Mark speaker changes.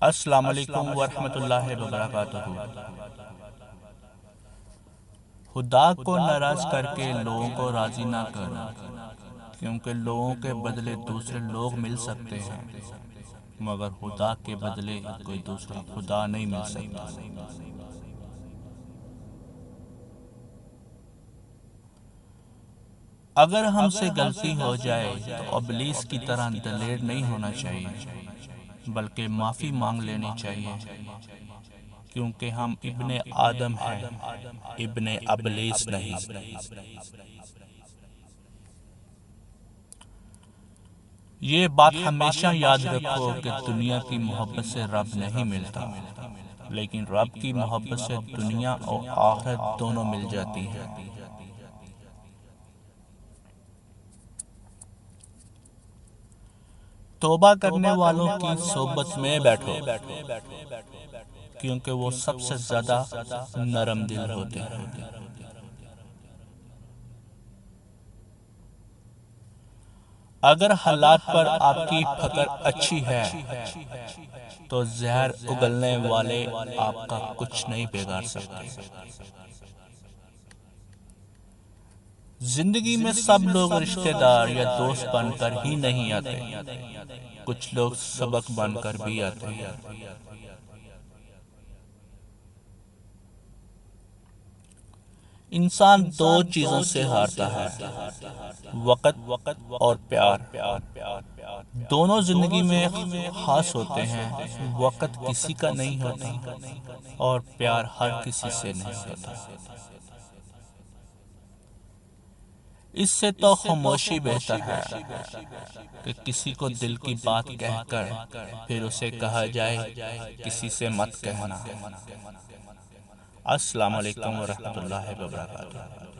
Speaker 1: السلام علیکم ورحمۃ اللہ وبرکاتہ۔ خدا کو ناراض کر کے لوگوں کو راضی نہ کرنا، کیونکہ لوگوں کے بدلے دوسرے لوگ مل سکتے ہیں، مگر خدا کے بدلے کوئی دوسرا خدا نہیں مل سکتا۔ اگر ہم سے غلطی ہو جائے تو ابلیس کی طرح دلیر نہیں ہونا چاہیے، بلکہ معافی مانگ لینی چاہیے، کیونکہ ہم ابن آدم ہیں، ابن ابلیس نہیں۔ یہ بات ہمیشہ یاد رکھو کہ دنیا کی محبت سے رب نہیں ملتا، لیکن رب کی محبت سے دنیا اور آخرت دونوں مل جاتی ہیں۔ توبہ کرنے والوں کی صحبت میں بیٹھو، کیونکہ وہ سب سے زیادہ نرم دل ہوتے ہیں۔ اگر حالات پر آپ کی پکڑ اچھی ہے تو زہر اگلنے والے آپ کا کچھ نہیں بگاڑ سکتے۔ زندگی میں سب لوگ رشتہ دار یا دوست بن کر ہی نہیں آتے، کچھ لوگ سبق بن کر بھی آتے ہیں۔ انسان دو چیزوں سے ہارتا ہے، وقت اور پیار۔ دونوں زندگی میں خاص ہوتے ہیں، وقت کسی کا نہیں ہوتا اور پیار ہر کسی سے نہیں ہوتا۔ اس سے تو خاموشی بہتر ہے کہ کسی کو دل کی بات کہہ کر پھر اسے کہا جائے کسی سے مت کہنا۔ السلام علیکم ورحمۃ اللہ وبرکاتہ۔